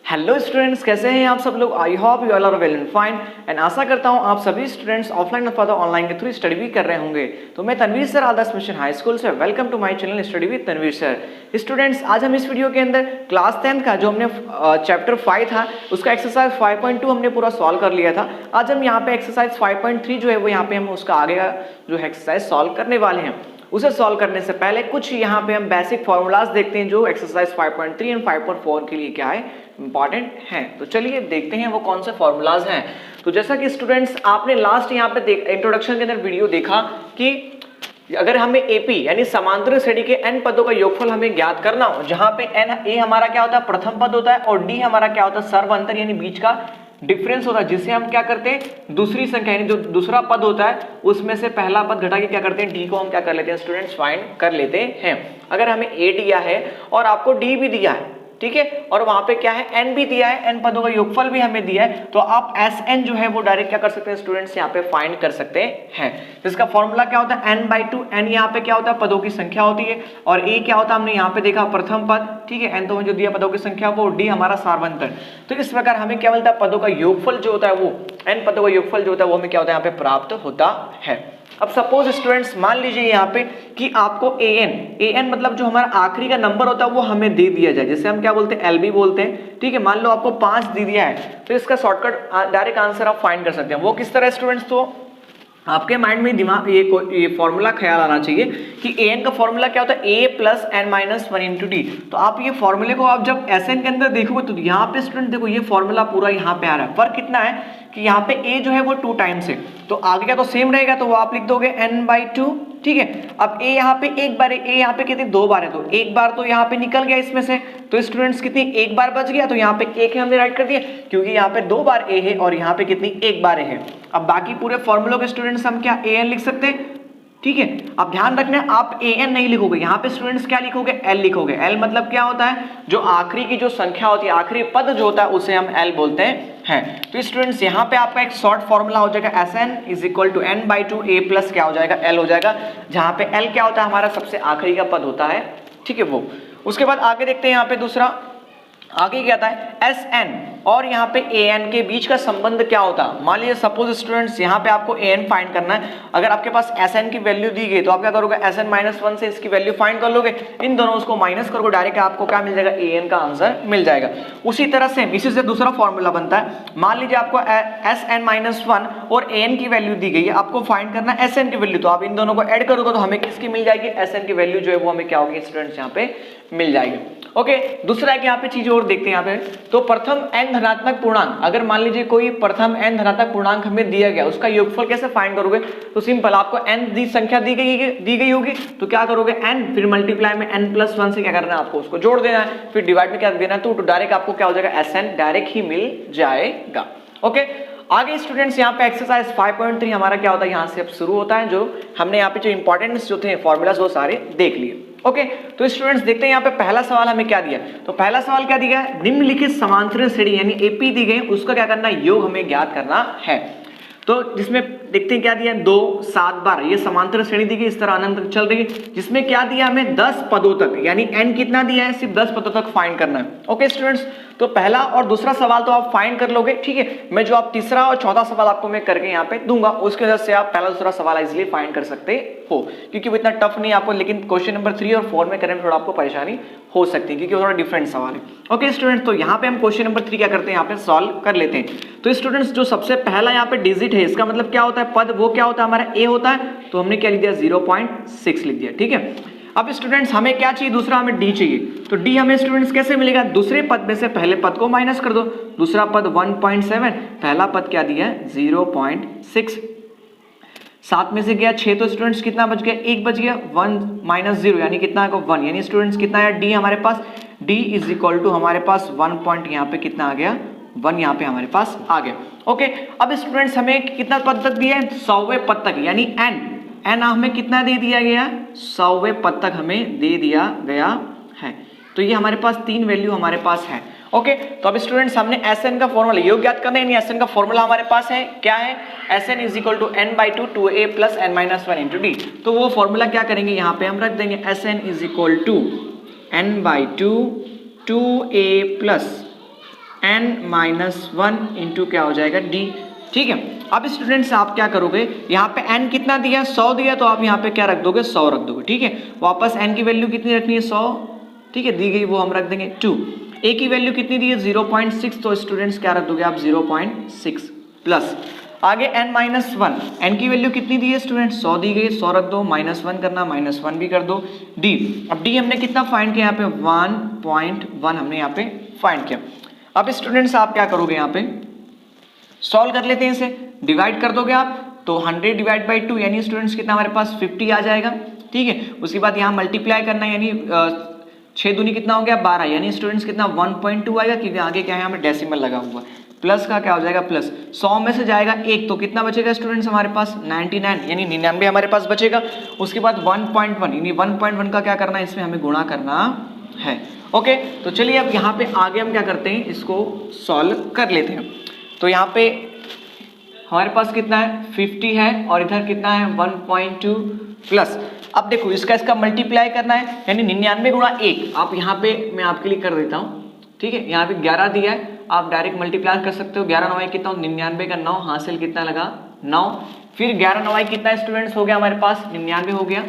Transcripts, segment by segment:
Hello students, कैसे हैं आप सब लोग। I hope you all are well and fine एंड आशा करता हूं आप सभी स्टूडेंट्स ऑफलाइन अथवा ऑनलाइन के थ्रू स्टडी भी कर रहे होंगे। तो मैं Tanveer sir Adarsh mission high school से welcome to my channel study with Tanveer sir. Students, आज हम इस वीडियो के अंदर क्लास 10th का जो हमने चैप्टर 5 था उसका एक्सरसाइज 5.2 हमने पूरा सॉल्व कर लिया था। आज हम यहाँ पे एक्सरसाइज 5.3 जो है वो यहाँ पे हम उसका आगे का जो है एक्सरसाइज सॉल्व करने वाले हैं। उसे सॉल्व करने से पहले कुछ यहाँ पे हम बेसिक फॉर्मूलाज देखते हैं जो एक्सरसाइज 5.3 एंड 5.4 के लिए क्या है इंपॉर्टेंट हैं। तो चलिए देखते हैं वो कौन से फॉर्मूलाज हैं। तो जैसा कि स्टूडेंट्स आपने लास्ट यहाँ पे इंट्रोडक्शन के अंदर वीडियो देखा कि अगर हमें एपी यानी समांतर श्रेणी के n पदों का योगफल हमें ज्ञात करना हो, जहां पे n a हमारा क्या होता है प्रथम पद होता है और d हमारा क्या होता है सर्वांतर यानी बीच का डिफरेंस होता है, जिसे हम क्या करते हैं दूसरी संख्या यानी जो दूसरा पद होता है उसमें से पहला पद घटा के क्या करते हैं d को हम क्या कर लेते हैं स्टूडेंट्स फाइंड कर लेते हैं। अगर हमें a दिया है और आपको d भी दिया है, ठीक है, और वहां पे क्या है n भी दिया है, n पदों का योगफल भी हमें दिया है, तो आप Sn जो है वो डायरेक्ट क्या कर सकते हैं स्टूडेंट्स यहाँ पे फाइंड कर सकते हैं। इसका फॉर्मूला क्या होता है n/2। n यहाँ पे क्या होता है पदों की संख्या होती है और a क्या होता है हमने यहाँ पे देखा प्रथम पद, ठीक है, n तो जो दिया पदों की संख्या वो d हमारा सार्वंतर। तो इस प्रकार हमें क्या मिलता है पदों का योगफल जो होता है वो n पदों का योगफल जो होता है वो हमें क्या होता है यहाँ पे प्राप्त होता है। अब सपोज स्टूडेंट्स मान लीजिए यहाँ पे कि आपको an मतलब जो हमारा आखिरी का नंबर होता है वो हमें दे दिया जाए, जैसे हम क्या बोलते हैं LB बोलते हैं, ठीक है। मान लो आपको 5 दे दिया है तो इसका शॉर्टकट डायरेक्ट आंसर आप फाइंड कर सकते हैं। वो किस तरह स्टूडेंट्स, तो आपके माइंड में दिमाग ये फॉर्मूला ख्याल आना चाहिए कि an का फॉर्मूला क्या होता है a plus n minus 1 into D. तो आप ये फॉर्मूले को आप जब Sn के अंदर देखोगे तो यहाँ पे स्टूडेंट देखो ये फॉर्मूला पूरा यहाँ पे आ रहा है। फर्क कितना है कि यहाँ पे a जो है वो 2 टाइम्स है तो आगे का तो सेम रहेगा, तो वो आप लिख दोगे n/2, ठीक है। अब a यहाँ पे एक बार है, a यहाँ पे कितनी 2 बार है, तो एक बार तो यहाँ पे निकल गया इसमें से, तो स्टूडेंट्स कितनी एक बार बच गया, तो यहाँ पे एक है हमने राइट कर दिया क्योंकि यहाँ पे 2 बार a है और यहाँ पे कितनी एक बार a है। अब बाकी पूरे फॉर्मूलों के स्टूडेंट्स हम क्या an लिख सकते हैं, ठीक है। अब ध्यान रखना आप an नहीं लिखोगे, यहाँ पे स्टूडेंट्स क्या लिखोगे l लिखोगे। l मतलब क्या होता है जो आखिरी की जो संख्या होती है, आखिरी पद जो होता है उसे हम l बोलते हैं। तो स्टूडेंट्स यहाँ पे आपका एक शॉर्ट फॉर्मूला हो जाएगा Sn is equal to n/2 a plus क्या हो जाएगा l हो जाएगा, जहाँ पे l क्या होता है हमारा सबसे आखिरी का पद होता है, ठीक है। वो उसके बाद आगे देखते हैं यहाँ पे दूसरा आगे क्या आता है Sn और यहाँ पे an के बीच का संबंध क्या होता है। मान लीजिए सपोज स्टूडेंट्स यहाँ पे आपको an फाइंड करना है, अगर आपके पास Sn की वैल्यू दी गई तो आप क्या करोगे Sn माइनस 1 से इसकी वैल्यू फाइंड कर लोगे, इन दोनों उसको माइनस करोगे, डायरेक्ट आपको क्या मिल जाएगा an का आंसर मिल जाएगा। उसी तरह से इसी से दूसरा फॉर्मूला बनता है, मान लीजिए आपको Sn माइनस 1 और an की वैल्यू दी गई है, आपको फाइंड करना है Sn की वैल्यू, तो आप इन दोनों को ऐड करोगे तो हमें किसकी मिल जाएगी Sn की वैल्यू जो है वो हमें क्या होगी स्टूडेंट्स यहाँ पे मिल जाएगी। ओके, दूसरा है कि यहाँ पे चीज और देखते हैं यहाँ पे, तो प्रथम n धनात्मक पूर्णांक, अगर मान लीजिए कोई प्रथम n धनात्मक पूर्णांक हमें दिया गया उसका योगफल कैसे फाइंड करोगे, तो सिंपल आपको n दी संख्या दी गई होगी तो क्या करोगे n फिर मल्टीप्लाई में n+1 से क्या करना है आपको उसको जोड़ देना है, फिर डिवाइड में क्या देना है तो डायरेक्ट आपको क्या हो जाएगा Sn डायरेक्ट ही मिल जाएगा। ओके, आगे स्टूडेंट्स यहाँ पे एक्सरसाइज 5.3 हमारा क्या होता है यहाँ से अब शुरू होता है, जो हमने यहाँ पे जो इंपॉर्टेंट जो थे फॉर्मूलाज वो सारे देख लिए। ओके, तो स्टूडेंट्स देखते हैं यहाँ पे पहला सवाल हमें क्या दिया, तो पहला सवाल क्या दिया है निम्नलिखित समांतर श्रेणी यानी एपी दी गई उसका क्या करना है योग हमें ज्ञात करना है। तो जिसमें देखते हैं क्या दिया 2 7 12 ये समांतर श्रेणी दी गई इस तरह अनंत तक चल रही है, जिसमें क्या दिया हमें 10 पदों तक यानी n कितना दिया है सिर्फ 10 पदों तक फाइंड करना है। ओके स्टूडेंट्स, तो पहला और दूसरा सवाल तो आप फाइंड कर लोगे, ठीक है। मैं जो आप तीसरा और चौथा सवाल आपको मैं करके यहाँ पे दूंगा उसके वजह से आप पहला दूसरा सवाल इजिली फाइंड कर सकते हो, क्योंकि वो इतना टफ नहीं आपको, लेकिन क्वेश्चन नंबर 3 और 4 में करने में थोड़ा आपको परेशानी हो सकती है क्योंकि वो थोड़ा डिफरेंट सवाल है। ओके स्टूडेंट्स, तो यहाँ पे हम क्वेश्चन नंबर 3 क्या करते हैं यहाँ पे सॉल्व कर लेते हैं। तो स्टूडेंट्स जो सबसे पहला यहाँ पे डिजिट है इसका मतलब क्या होता है पद, वो क्या होता है हमारा a होता है, तो हमने क्या लिख दिया 0.6 लिख दिया, ठीक है। अब स्टूडेंट्स हमें क्या चाहिए, दूसरा हमें d चाहिए, तो d हमें स्टूडेंट्स कैसे मिलेगा, दूसरे पद में से पहले पद को माइनस कर दो, दूसरा पद 1.7 पहला पद क्या दिया है 0.6, 7 में से गया 6 तो स्टूडेंट्स कितना बच गया 1 बच गया, 1 माइनस 0 यानी कितना आएगा 1, यानी स्टूडेंट्स कितना आया d हमारे पास d इज इक्वल टू हमारे पास 1 पॉइंट यहाँ पे कितना आ गया 1 यहाँ पे हमारे पास आ गया। ओके, अब स्टूडेंट्स हमें कितना पद तक दिया है 100वें पद तक यानी n हमें कितना दे दिया गया 100वें पद तक हमें दे दिया गया है, तो ये हमारे पास 3 वैल्यू हमारे पास है। ओके, तो अब स्टूडेंट्स हमने Sn का फॉर्मूला योग ज्ञात करना है, Sn का फॉर्मूला हमारे पास है क्या है Sn is equal to n/2 2a plus n-1 into D. तो वो फॉर्मूला क्या करेंगे यहाँ पे हम रख देंगे Sn is equal to n/2 2a plus n-1 into क्या हो जाएगा d। ठीक है, अब स्टूडेंट्स आप क्या करोगे, यहाँ पे n कितना दिया, 100 दिया, तो आप यहाँ पे क्या रख दोगे, 100 रख दोगे। ठीक है, वापस n की वैल्यू कितनी रखनी है, 100। ठीक है, दी गई वो हम रख देंगे 2। a की वैल्यू कितनी दी है, 0.6, तो स्टूडेंट्स क्या रख दोगे आप, 0.6 प्लस आगे n-1, n की वैल्यू कितनी दी है स्टूडेंट्स, 100 दी गई, 100 रख दो, -1 करना, -1 भी कर दो, d। अब d हमने कितना फाइंड किया, यहाँ पे 1.1 हमने यहाँ पे फाइंड किया। अब स्टूडेंट्स आप क्या करोगे, यहाँ पे सॉल्व कर लेते हैं, इसे डिवाइड कर दोगे आप, तो 100 डिवाइड बाई 2 यानी स्टूडेंट्स कितना हमारे पास 50 आ जाएगा। ठीक है, उसके बाद यहाँ मल्टीप्लाई करना, यानी 6 दूनी कितना हो गया 12, यानी स्टूडेंट्स कितना 1.2 आएगा, क्योंकि आगे क्या है हमें डेसिमल लगा हुआ, प्लस का क्या हो जाएगा प्लस, 100 में से जाएगा 1, तो कितना बचेगा स्टूडेंट्स हमारे पास 99, यानी 99 हमारे पास बचेगा। उसके बाद 1.1 यानी 1.1 का क्या करना है, इसमें हमें गुणा करना है। ओके, तो चलिए अब यहाँ पे आगे हम क्या करते हैं, इसको सॉल्व कर लेते हैं। तो यहाँ पे हमारे पास कितना है 50 है, और इधर कितना है 1.2 प्लस, अब देखो इसका मल्टीप्लाई करना है, यानी 99 गुणा 1, आप यहाँ पे मैं आपके लिए कर देता हूँ। ठीक है, यहाँ पे 11 दिया है, आप डायरेक्ट मल्टीप्लाई कर सकते हो, 11 9 कितना, 99 का 9, हासिल कितना लगा 9, फिर 11 9 कितना स्टूडेंट्स हो गया हमारे पास 99 हो गया।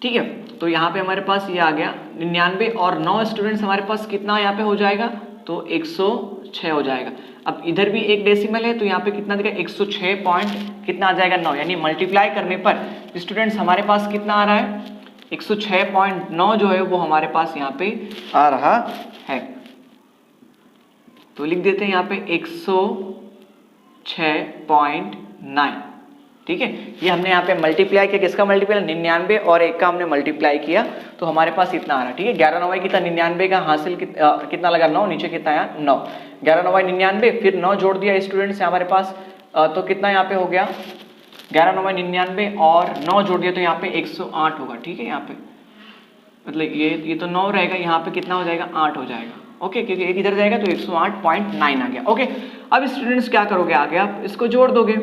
ठीक है, तो यहाँ पे हमारे पास ये आ गया 99, और 9 स्टूडेंट्स हमारे पास कितना यहाँ पे हो जाएगा, तो 106 हो जाएगा। अब इधर भी एक डेसिमल है, तो यहाँ पे कितना देगा 106 पॉइंट कितना आ जाएगा 9, यानी मल्टीप्लाई करने पर स्टूडेंट्स हमारे पास कितना आ रहा है 106.9 जो है वो हमारे पास यहाँ पे आ रहा है। तो लिख देते हैं यहाँ पे 106.9। ठीक है, ये हमने यहाँ पे मल्टीप्लाई किया, किसका मल्टीप्लाई 99 और 1 का हमने मल्टीप्लाई किया, तो हमारे पास इतना आ रहा है। ठीक है, 11 9 कितना 99 का हासिल कितना लगा 9, नीचे कितना आया 9, 11 9 99, फिर 9 जोड़ दिया स्टूडेंट्स हमारे पास, तो कितना यहाँ पे हो गया 11 9 99 और 9 जोड़ दिया, तो यहाँ पे 108 होगा। ठीक है, यहाँ पे मतलब ये तो 9 रहेगा, यहाँ पे कितना हो जाएगा 8 हो जाएगा। ओके, क्योंकि एक इधर जाएगा तो 108.9 आ गया। ओके, अब स्टूडेंट्स क्या करोगे, आगे आप इसको जोड़ दोगे,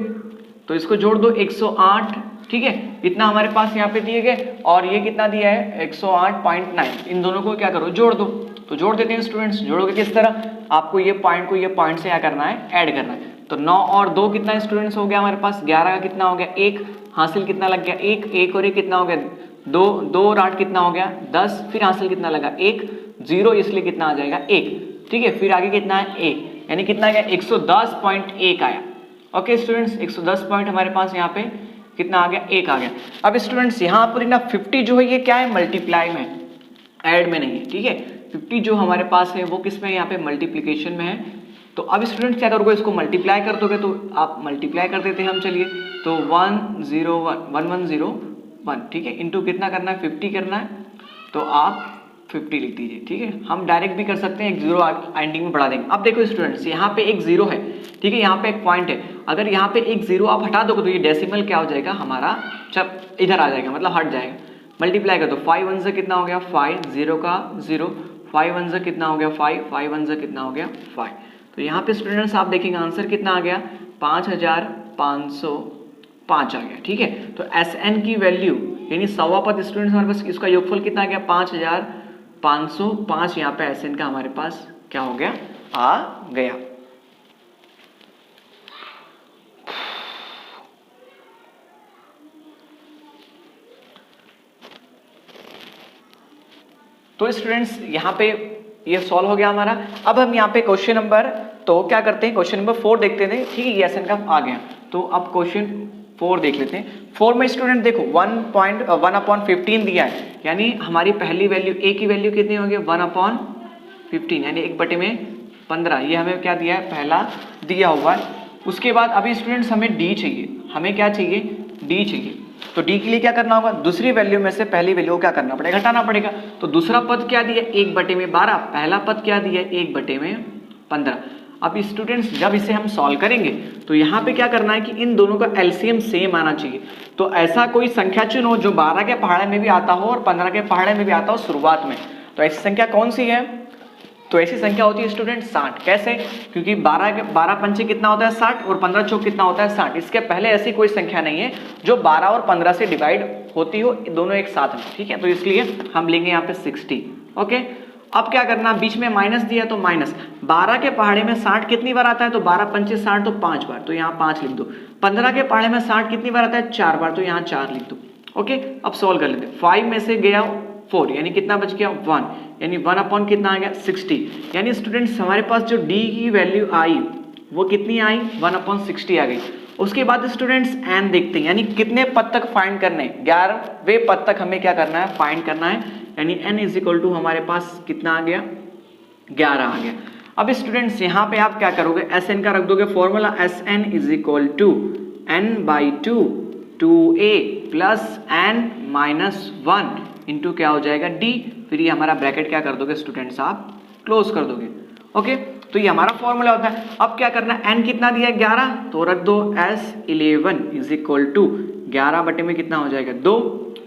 तो इसको जोड़ दो 108। ठीक है, इतना हमारे पास यहाँ पे दिए गए, और ये कितना दिया है 108.9, इन दोनों को क्या करो जोड़ दो। तो जोड़ देते हैं स्टूडेंट्स, जोड़ोगे किस तरह, आपको ये पॉइंट को ये पॉइंट से क्या करना है, ऐड करना है। तो 9 और 2 कितना स्टूडेंट्स हो गया हमारे पास 11 का कितना हो गया 1, हासिल कितना लग गया 1 और 1 कितना हो गया 2 और 8 कितना हो गया 10, फिर हासिल कितना लगा 1 0, इसलिए कितना आ जाएगा 1। ठीक है, फिर आगे कितना है a, यानी कितना आ गया 110.1 आया। ओके स्टूडेंट्स, 110 पॉइंट हमारे पास यहाँ पे कितना आ गया 1 आ गया। अब स्टूडेंट्स यहाँ पर ना 50 जो है ये क्या है मल्टीप्लाई में, ऐड में नहीं है। ठीक है, 50 जो हमारे पास है वो किस में है, यहाँ पे मल्टीप्लिकेशन में है। तो अब स्टूडेंट्स क्या करोगे, इसको मल्टीप्लाई कर दोगे, तो आप मल्टीप्लाई कर देते हैं हम, चलिए तो 1101। ठीक है, इंटू कितना करना है 50 करना है, तो आप 50 लिख दीजिए। ठीक है, हम डायरेक्ट भी कर सकते हैं, एक जीरो एंडिंग में बढ़ा देंगे। अब देखो स्टूडेंट्स यहाँ पे एक जीरो है, ठीक है, यहाँ पे एक पॉइंट है, अगर यहाँ पे एक जीरो आप हटा दोगे तो ये डेसिमल क्या हो जाएगा हमारा, जब इधर आ जाएगा मतलब हट जाएगा। मल्टीप्लाई कर दो, 5 1 से कितना हो गया 5, 0 का 0, 5 1 से कितना हो गया 5, 5 1 से कितना हो गया 5। तो यहाँ पे स्टूडेंट्स आप देखेंगे आंसर कितना आ गया 5505 आ गया। ठीक है, तो SN की वैल्यू यानी सवा पद स्टूडेंट्स हमारे पास इसका योगफल कितना आ गया 5505, यहाँ पे SN का हमारे पास क्या हो गया आ गया। तो स्टूडेंट्स यहाँ पे ये सॉल्व हो गया हमारा। अब हम यहाँ पे क्वेश्चन नंबर, तो क्या करते हैं क्वेश्चन नंबर 4 देखते थे। ठीक है, ये SN का आ गया, तो अब क्वेश्चन 4 देख लेते हैं। 4 में स्टूडेंट देखो 1/15 दिया है, यानी हमारी पहली वैल्यू a की वैल्यू कितनी होगी 1/15, यानी 1/15। ये हमें क्या दिया है पहला दिया हुआ है। उसके बाद अभी स्टूडेंट्स हमें d चाहिए, हमें क्या चाहिए d चाहिए। तो d के लिए क्या करना होगा, दूसरी वैल्यू में से पहली वैल्यू को क्या करना पड़ेगा, घटाना पड़ेगा। तो दूसरा पद क्या दिया 1/12, पहला पद क्या दिया 1/15। अब स्टूडेंट्स जब इसे हम सॉल्व करेंगे तो यहाँ पे क्या करना है कि इन दोनों का एलसीएम सेम आना चाहिए। तो ऐसा कोई संख्या चुनो जो 12 के पहाड़े में भी आता हो और 15 के पहाड़े में भी आता हो शुरुआत में। तो ऐसी संख्या कौन सी है, तो ऐसी संख्या होती है स्टूडेंट 60। कैसे, क्योंकि 12 पंचे कितना होता है 60 और 15 चौक कितना होता है 60। इसके पहले ऐसी कोई संख्या नहीं है जो 12 और 15 से डिवाइड होती हो दोनों एक साथ में। ठीक है, तो इसलिए हम लेंगे यहाँ पे 60। ओके, अब क्या करना, बीच में माइनस दिया तो माइनस, 12 के पहाड़े में 60 कितनी बार आता है, तो 12 पंचे 60 तो 5 बार, तो यहाँ 5 लिख दो। 15 के पहाड़े में 60 कितनी बार आता है, 4 बार, तो यहाँ 4 लिख दो। ओके, अब सॉल्व कर लेते। 5 में से गया 4, यानी कितना बच गया 1, यानी 1 अपॉन कितना आ गया 60। यानी स्टूडेंट्स हमारे पास जो d की वैल्यू आई वो कितनी आई, 1 अपॉन 60 आ गई। उसके बाद स्टूडेंट्स n देखते हैं, यानी कितने पद तक फाइंड करने, 11वें पद तक हमें क्या करना है, फाइंड करना है। यानी n इज इक्वल टू हमारे पास कितना आ गया, 11 आ गया। अब स्टूडेंट्स यहाँ पे आप क्या करोगे, Sn का रख दोगे formula, Sn is equal to n/2 2a plus n minus 1 into क्या हो जाएगा d, फिर ये हमारा ब्रैकेट क्या कर दोगे स्टूडेंट्स, आप क्लोज कर दोगे। ओके, तो ये हमारा फॉर्मूला होता है। अब क्या करना है, n कितना दिया है 11, तो रख दो S11 इज इक्वल टू 11 बटे में कितना हो जाएगा 2,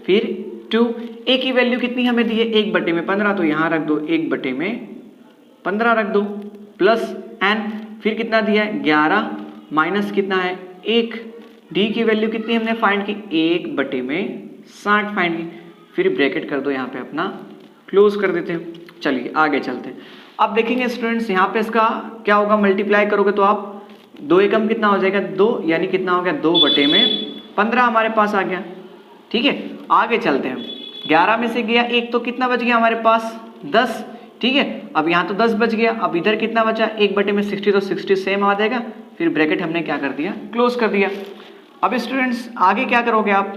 फिर 2, a की वैल्यू कितनी हमें दी है 1 बटे में 15, तो यहाँ रख दो 1 बटे में 15 रख दो, प्लस n, फिर कितना दिया है 11 माइनस कितना है 1, d की वैल्यू कितनी हमने फाइंड की 1 बटे में 60 फाइंड की, फिर ब्रैकेट कर दो यहाँ पे अपना क्लोज कर देते हैं। चलिए आगे चलते हैं। अब देखेंगे स्टूडेंट्स यहाँ पे इसका क्या होगा, मल्टीप्लाई करोगे तो आप 2 एकम कितना हो जाएगा 2, यानी कितना हो गया 2 बटे में 15 हमारे पास आ गया। ठीक है, आगे चलते हैं। 11 में से गया 1 तो कितना बच गया हमारे पास 10। ठीक है, अब यहाँ तो 10 बच गया, अब इधर कितना बचा 1 बटे में 60, तो 60 सेम आ जाएगा, फिर ब्रैकेट हमने क्या कर दिया, क्लोज कर दिया। अब स्टूडेंट्स आगे क्या करोगे आप,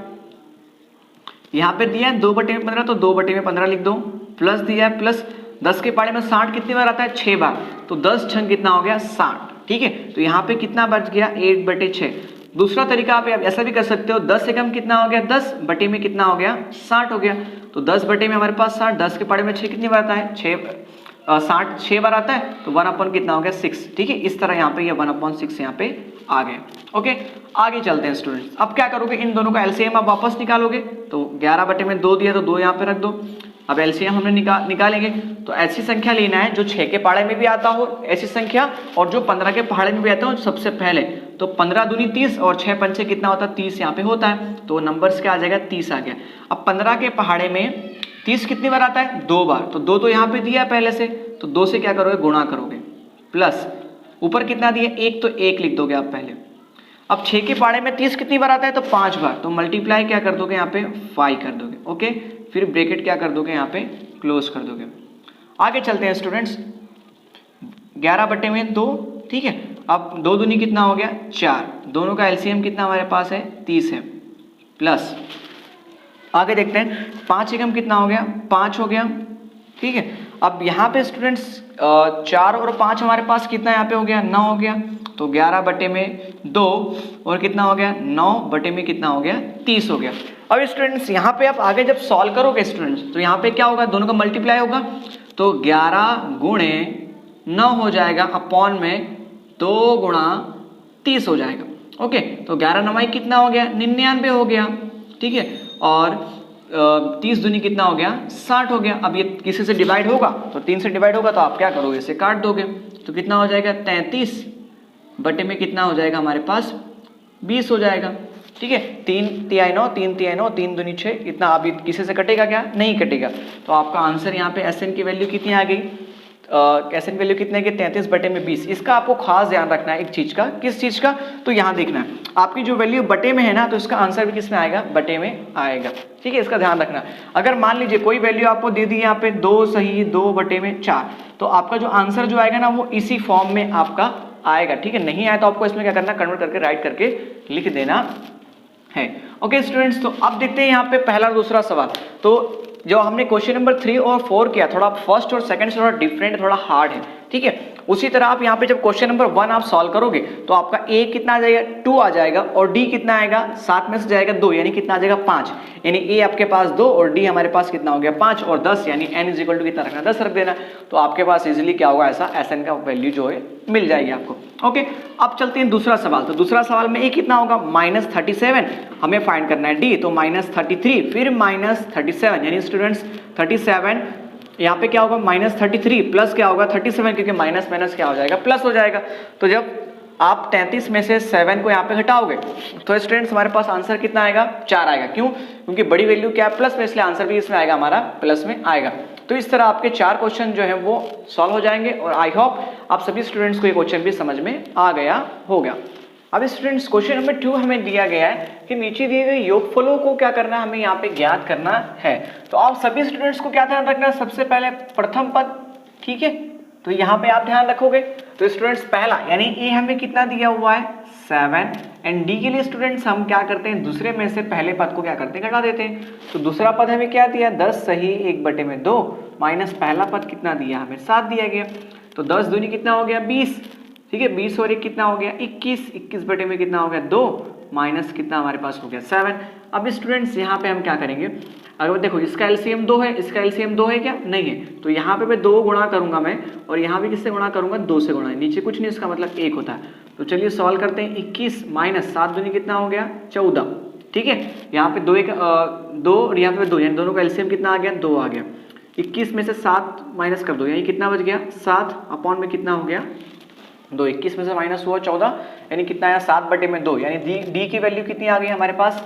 यहाँ पे दिया है 2 बटे में 15, तो 2 बटे में 15 लिख दो, प्लस दिया है, प्लस 10 के पहाड़े में 60 कितनी बार आता है 6 बार, तो 10 छंग कितना हो गया 60। ठीक है, तो यहाँ पे कितना बच गया 1 बटे 6। दूसरा तरीका आप ऐसा भी कर सकते हो, 10 एकम कितना हो गया 10 बटे में कितना हो गया 60 हो गया, तो 10 बटे में हमारे पास 60, 10 के पहाड़े में 6 कितनी बार आता है 60 6 बार आता है, तो 1 अपॉन कितना हो गया 6। ठीक है, इस तरह यहाँ पे ये 1 अपॉन 6 यहाँ पे आ गए। ओके, आगे चलते हैं स्टूडेंट्स। अब क्या करोगे, इन दोनों का एलसीएम आप वापस निकालोगे, तो 11 बटे में 2 दिया तो 2 यहाँ पे रख दो। अब एलसीएम हमने निकालेंगे, तो ऐसी संख्या लेना है जो 6 के पहाड़े में भी आता हो ऐसी संख्या, और जो 15 के पहाड़े में भी आता हो सबसे पहले। तो 15 दूनी 30 और 6 पंचे कितना होता है 30 यहाँ पे होता है, तो नंबर्स क्या आ जाएगा 30 आ गया। अब 15 के पहाड़े में 30 कितनी बार आता है 2 बार, तो 2 तो यहाँ पे दिया है पहले से, तो 2 से क्या करोगे गुणा करोगे, प्लस ऊपर कितना दिया 1, तो 1 लिख दोगे आप पहले। अब 6 के पहाड़े में 30 कितनी बार आता है, तो 5 बार, तो मल्टीप्लाई क्या कर दोगे यहाँ पे 5 कर दोगे। ओके, फिर ब्रैकेट क्या कर दोगे यहाँ पे क्लोज कर दोगे। आगे चलते हैं स्टूडेंट्स, 11 बटे में 2। ठीक है, अब 2 दूनी कितना हो गया 4, दोनों का एलसीएम कितना हमारे पास है 30 है, प्लस आगे देखते हैं 5 एकम कितना हो गया 5 हो गया। ठीक है, अब यहाँ पे स्टूडेंट्स 4 और 5 हमारे पास कितना यहाँ पे हो गया 9 हो गया, तो 11 बटे में 2 और कितना हो गया 9 बटे में कितना हो गया 30 हो गया। अब स्टूडेंट्स यहाँ पे आप आगे जब सॉल्व करोगे स्टूडेंट्स, तो यहाँ पे क्या होगा, दोनों का मल्टीप्लाई होगा, तो 11 गुणे 9 हो जाएगा, अपॉन में 2 गुणा 30 हो जाएगा। ओके, तो 11 9 कितना हो गया 99 हो गया। ठीक है, और 30 दूनी कितना हो गया 60 हो गया। अब ये किसी से डिवाइड होगा, तो 3 से डिवाइड होगा, तो आप क्या करोगे इसे काट दोगे, तो कितना हो जाएगा 33 बटे में कितना हो जाएगा हमारे पास 20 हो जाएगा। ठीक है, 3 तिहाई 9, 3 तिहाई 9, 3 दूनी 6, इतना अभी किसी से कटेगा क्या, नहीं कटेगा। तो आपका आंसर यहाँ पे एसएन की वैल्यू कितनी आ गई, एसएन वैल्यू कितने की 33 बटे में 20। इसका आपको खास ध्यान रखना है एक चीज का, किस चीज का, तो यहाँ देखना है आपकी जो वैल्यू बटे में है ना, तो इसका आंसर भी किस में आएगा, बटे में आएगा। ठीक है, इसका ध्यान रखना। अगर मान लीजिए कोई वैल्यू आपको दे दी यहाँ पे 2 सही 2 बटे में 4, तो आपका जो आंसर जो आएगा ना वो इसी फॉर्म में आपका आएगा। ठीक है, नहीं आया तो आपको इसमें क्या करना, कन्वर्ट करके राइट करके लिख देना है। ओके स्टूडेंट्स, तो अब देखते हैं यहाँ पे पहला और दूसरा सवाल। तो जो हमने क्वेश्चन नंबर 3 और 4 किया, थोड़ा फर्स्ट और सेकंड से थोड़ा डिफरेंट, थोड़ा हार्ड है। ठीक है, उसी तरह आप यहाँ पे जब क्वेश्चन नंबर 1 आप सॉल्व करोगे, तो आपका ए कितना आ जाएगा 2 आ जाएगा, और डी कितना आएगा 7 में से जाएगा 2, यानी कितना आ जाएगा 5, यानी ए आपके पास 2 और डी हमारे पास कितना हो गया 5 और 10, यानी n इज इक्वल टू कितना रखना 10 रख देना। तो आपके पास इजिली क्या होगा, ऐसा एसएन का वैल्यू जो है मिल जाएगी आपको। ओके, अब चलते हैं दूसरा सवाल। तो दूसरा सवाल में ए कितना होगा -37 हमें फाइंड करना है, डी तो -33 फिर -37, यानी स्टूडेंट्स 37 यहाँ पे क्या होगा -33 प्लस क्या होगा 37, क्योंकि माइनस माइनस क्या हो जाएगा प्लस हो जाएगा। तो जब आप 33 में से 7 को यहाँ पे घटाओगे तो स्टूडेंट्स हमारे पास आंसर कितना आएगा, 4 आएगा। क्यों? क्योंकि बड़ी वैल्यू क्या है, प्लस में, इसलिए आंसर भी इसमें आएगा हमारा प्लस में आएगा। तो इस तरह आपके 4 क्वेश्चन जो है वो सॉल्व हो जाएंगे और आई होप आप सभी स्टूडेंट्स को ये क्वेश्चन भी समझ में आ गया होगा। अब स्टूडेंट्स क्वेश्चन नंबर 2 हमें दिया गया है कि नीचे दिए गए योगफलों को क्या करना है, हमें यहाँ पे ज्ञात करना है। तो आप सभी स्टूडेंट्स को क्या ध्यान रखना है, सबसे पहले प्रथम पद, ठीक है, तो यहाँ पे आप ध्यान रखोगे। तो स्टूडेंट्स पहला यानी ए हमें कितना दिया हुआ है 7 एंड डी के लिए स्टूडेंट्स हम क्या करते हैं, दूसरे में से पहले पद को क्या करते हैं, घटा देते हैं। तो दूसरा पद हमें क्या दिया, 10 सही 1/2 माइनस पहला पद कितना दिया हमें 7 दिया गया। तो 10 दूनी कितना हो गया 20, ठीक है, 20 और 1 कितना हो गया 21, 21 में कितना हो गया 2 माइनस कितना हमारे पास हो गया 7। अब स्टूडेंट्स यहाँ पे हम क्या करेंगे, अगर देखो इसका एलसीएम 2 है, इसका एलसीएम 2 है क्या, नहीं है, तो यहाँ पे मैं 2 गुणा करूंगा मैं और यहाँ भी किससे गुणा करूंगा 2 से गुणा, नीचे कुछ नहीं, इसका मतलब 1 होता है। तो चलिए सॉल्व करते हैं। 21 माइनस 7 दूनी कितना हो गया 14, ठीक है, यहाँ पे 2 और यहाँ पे 2 यानी दोनों का एलसीएम कितना आ गया 2 आ गया। 21 में से 7 माइनस कर दो यानी कितना बच गया 7 अपॉन में कितना हो गया 2। 21 में से माइनस हुआ 14 यानी कितना आया 7/2 यानी डी की वैल्यू कितनी आ गई हमारे पास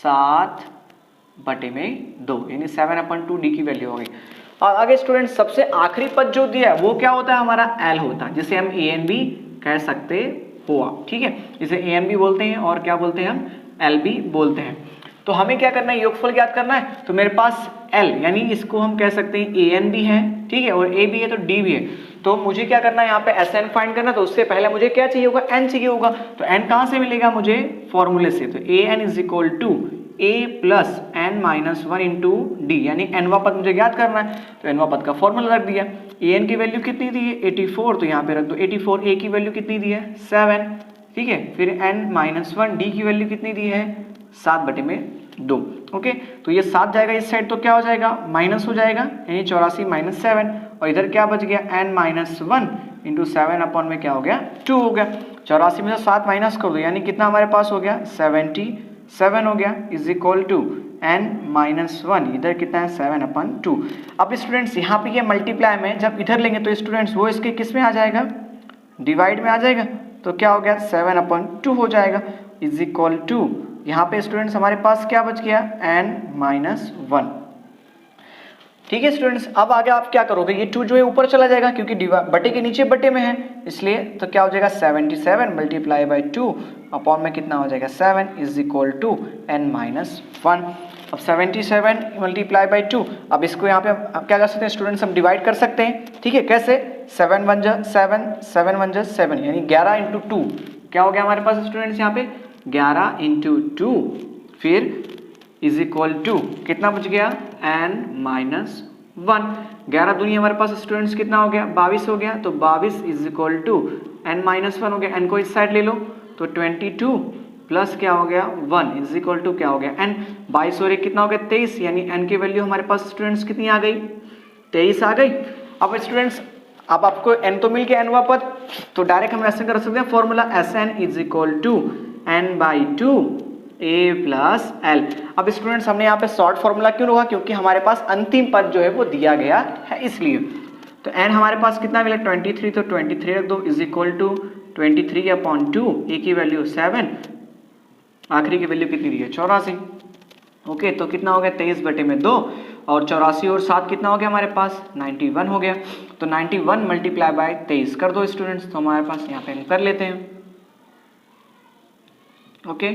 7/2 यानी 7/2 डी की वैल्यू हो गई। और आगे स्टूडेंट सबसे आखिरी पद जो दिया है वो क्या होता है हमारा एल होता है, जिसे हम ए एन बी कह सकते हो आप, ठीक है, जिसे ए एन बी बोलते हैं और क्या बोलते हैं हम एल बी बोलते हैं। तो हमें क्या करना है, योगफल ज्ञात करना है। तो मेरे पास एल यानी इसको हम कह सकते हैं ए एन भी है, ठीक है, और ए भी है तो डी भी है। तो मुझे क्या करना है यहाँ पे एस एन फाइंड करना, तो उससे पहले मुझे क्या चाहिए होगा एन चाहिए होगा। तो एन कहाँ से मिलेगा मुझे, फॉर्मूले से। तो a n is equal to a plus n minus 1 into d, यानी एनवा पद मुझे ज्ञात करना है। तो एनवा पद का फॉर्मूला रख दिया। ए एन की वैल्यू कितनी दी है 84, तो यहाँ पे रख दो 84। ए की वैल्यू कितनी दी है 7, ठीक है, फिर एन माइनस 1, डी की वैल्यू कितनी दी है 7/2। ओके, तो ये 7 जाएगा इस साइड तो क्या हो जाएगा माइनस हो जाएगा, यानी 84 माइनस 7, और इधर क्या बच गया एन माइनस 1 इंटू 7 अपॉन में क्या हो गया 2 हो गया। 84 में से 7 माइनस कर दो यानी कितना हमारे पास हो गया 77 हो गया, is equal to N minus 1, इधर कितना है 7/2। अब स्टूडेंट्स यहाँ पे ये मल्टीप्लाई में जब इधर लेंगे तो स्टूडेंट्स वो इसके किस में आ जाएगा, डिवाइड में आ जाएगा। तो क्या हो गया 7/2 हो जाएगा, इज इक्वल टू यहाँ पे स्टूडेंट्स हमारे पास क्या बच गया n माइनस 1। ठीक है स्टूडेंट्स, अब आगे आप क्या करोगे, ये 2 जो है ऊपर चला जाएगा क्योंकि बटे के नीचे बटे में है, इसलिए तो क्या हो जाएगा 77 मल्टीप्लाई बाई 2 अपॉन में कितना हो जाएगा 7 is equal to n minus 1। अब 77 मल्टीप्लाई बाई 2, अब इसको यहाँ पे अब क्या कर सकते हैं स्टूडेंट्स, हम डिवाइड कर सकते हैं, ठीक है, कैसे 7 1 जा 7, 7 1 जा 7, यानी 11 इंटू 2 क्या हो गया हमारे पास स्टूडेंट्स यहाँ पे 11 इंटू 2 फिर इज इक्वल टू कितना बच गया n माइनस 1। 11 दूनी हमारे पास स्टूडेंट्स कितना हो गया 22 हो गया, तो 22 is equal to n minus 1 हो गया, n को इस साइड ले लो तो 22 प्लस क्या हो गया 1 इज इक्वल टू क्या हो गया n। 22 और 1 कितना हो गया 23, यानी n की वैल्यू हमारे पास स्टूडेंट्स कितनी आ गई 23 आ गई। अब स्टूडेंट्स अब आपको n तो मिल गया n वा पद, तो डायरेक्ट हम ऐसे कर सकते हैं formula Sn is equal to n by 2 a plus L. अब स्टूडेंट्स हमने यहाँ पे शॉर्ट फॉर्मूला क्यों रखा, क्योंकि हमारे पास अंतिम पद जो है वो दिया गया है इसलिए। तो n हमारे पास कितना मिला 23, तो 23 रख दो is equal to 23 upon 2, a की वैल्यू 7, आखिरी की वैल्यू कितनी दी है 84। ओके, तो कितना हो गया 23/2 और 84 और 7 कितना हो गया हमारे पास 91 हो गया। तो 91 मल्टीप्लाई बाय 23 कर दो स्टूडेंट्स, तो हमारे पास यहाँ पे हम कर लेते हैं। ओके,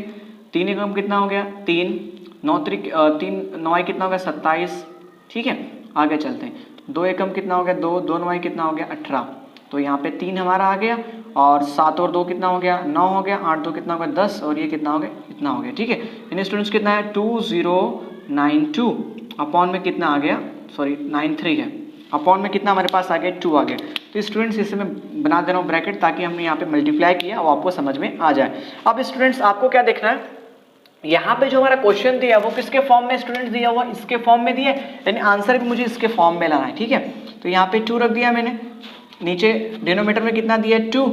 3 एकम कितना हो गया 3, 9 कितना हो गया 27, ठीक है, आगे चलते हैं। 2 एकम कितना हो गया 2, 2 9 कितना हो गया 18, तो यहाँ पे 3 हमारा आ गया, और 7 और 2 कितना हो गया 9 हो गया, 8 2 कितना हो गया 10, और ये कितना हो गया इतना हो गया, ठीक है। यानी स्टूडेंट्स कितना है 2092 अपॉन में कितना आ गया, सॉरी 93 है, अपॉन में कितना हमारे पास आ गया 2 आ गया। तो स्टूडेंट्स इसे मैं बना दे रहा हूँ ब्रैकेट, ताकि हमने यहाँ पे मल्टीप्लाई किया वो आपको समझ में आ जाए। अब स्टूडेंट्स आपको क्या देखना है, यहाँ पे जो हमारा क्वेश्चन दिया वो किसके फॉर्म में स्टूडेंट्स दिया हुआ, इसके फॉर्म में दिया है, यानी आंसर भी मुझे इसके फॉर्म में लाना है, ठीक है। तो यहाँ पे 2 रख दिया मैंने, नीचे डिनोमीटर में कितना दिया है 2,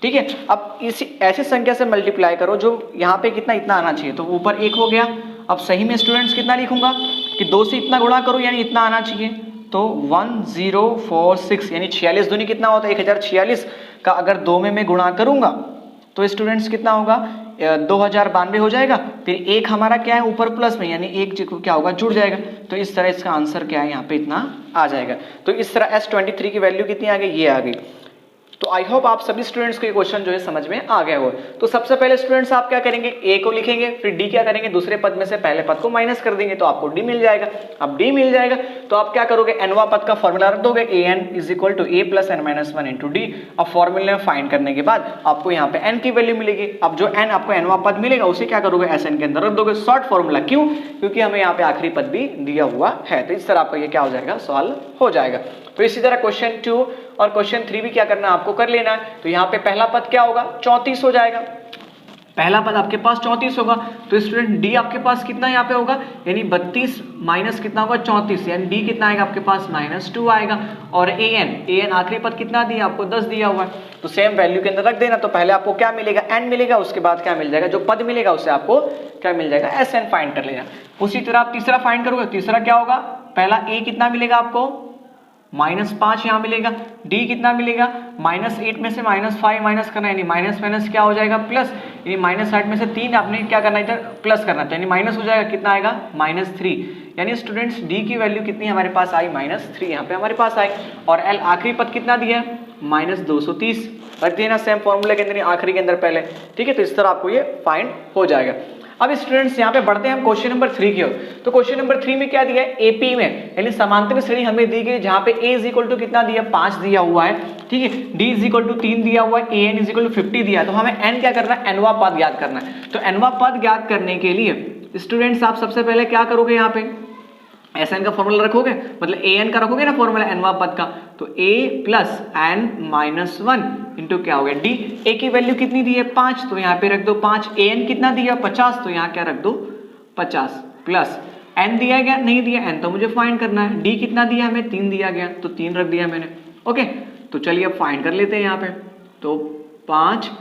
ठीक है। अब इसी ऐसी संख्या से मल्टीप्लाई करो जो यहाँ पे कितना इतना आना चाहिए, तो ऊपर 1 हो गया। अब सही में स्टूडेंट्स कितना लिखूंगा कि 2 से इतना गुणा करो यानी इतना आना चाहिए, तो 1046 यानी 46 दूनी कितना होता है 1046 का अगर 2 में मैं गुणा करूंगा तो स्टूडेंट्स कितना होगा 2092 हो जाएगा। फिर एक हमारा क्या है ऊपर प्लस में यानी एक क्या होगा जुड़ जाएगा। तो इस तरह इसका आंसर क्या है यहाँ पे इतना आ जाएगा। तो इस तरह S23 की वैल्यू कितनी आ गई ये आ गई। तो आई होप आप सभी स्टूडेंट्स को ये क्वेश्चन जो है समझ में आ गया हो। तो सबसे पहले स्टूडेंट्स आप क्या करेंगे ए को लिखेंगे, फिर डी क्या करेंगे दूसरे पद में से पहले पद को माइनस कर देंगे तो आपको डी मिल जाएगा। अब डी मिल जाएगा तो आप क्या करोगे एनवा पद का फॉर्मूला रख दोगे a n is equal to a plus n minus one into d. अब फॉर्मूले में फाइंड करने के बाद आपको यहाँ पे एन की वैल्यू मिलेगी। अब जो एन आपको एनवा पद मिलेगा उसे क्या करोगे एस एन के अंदर रख दोगे। शॉर्ट फॉर्मूला क्यों, क्योंकि हमें यहाँ पे आखिरी पद भी दिया हुआ है। तो इस तरह आपका ये क्या हो जाएगा सॉल्व हो जाएगा। तो इसी तरह क्वेश्चन 2 और क्वेश्चन 3 भी क्या करना है आपको कर लेना है। तो यहाँ पे पहला पद क्या होगा 34 हो जाएगा। पहला पद आपके पास 34 होगा तो स्टूडेंट डी आपके पास कितना यहाँ पे होगा यानी 32 माइनस कितना होगा 34 यानी डी कितना आएगा आपके पास -2 आएगा। और ए एन आखिरी पद कितना दिया आपको 10 दिया हुआ है तो सेम वैल्यू के अंदर रख देना। तो पहले आपको क्या मिलेगा एन मिलेगा, उसके बाद क्या मिल जाएगा जो पद मिलेगा उससे आपको क्या मिल जाएगा एस एन फाइंड कर लेना। उसी तरह आप तीसरा फाइंड करोगे। तीसरा क्या होगा पहला ए कितना मिलेगा आपको -5 यहाँ मिलेगा। डी कितना मिलेगा -8 में से -5 माइनस करना यानी माइनस माइनस क्या हो जाएगा प्लस यानी -8 में से 3 आपने क्या करना इधर प्लस करना तो यानी माइनस हो जाएगा कितना आएगा -3 यानी स्टूडेंट्स डी की वैल्यू कितनी हमारे पास आई -3 यहाँ पे हमारे पास आई। और एल आखिरी पद कितना दिया है -230 रख देना सेम फॉर्मूले के अंदर आखिरी के अंदर पहले। ठीक है तो इस तरह आपको ये फाइंड हो जाएगा। अब स्टूडेंट्स यहाँ पे बढ़ते हैं हम क्वेश्चन नंबर 3 की ओर। तो क्वेश्चन नंबर 3 में क्या दिया है एपी में यानी समांतर श्रेणी हमें दी गई जहाँ पे ए इज इक्वल टू कितना दिया 5 दिया हुआ है। ठीक है डी इज इक्वल टू 3 दिया हुआ है, ए एन इज इक्वल टू 50 दिया है। तो हमें एन क्या करना है एनवा पद ज्ञात करना है। तो एनवा पद ज्ञात करने के लिए स्टूडेंट्स आप सबसे पहले क्या करोगे यहाँ पे एस एन का फॉर्मूला रखोगे मतलब ए एन का रखोगे ना फॉर्मूला एनवा पद का। तो ए प्लस एन माइनस 1 इंटू क्या हो गया डी। ए की वैल्यू कितनी दी है 5 तो यहाँ पे रख दो 5। ए एन कितना दिया 50 तो यहाँ क्या रख दो 50 प्लस एन दिया गया नहीं दिया एन तो मुझे फाइंड करना है। डी कितना दिया हमें 3 दिया गया तो 3 रख दिया मैंने। ओके तो चलिए अब फाइंड कर लेते हैं यहाँ पे। तो 5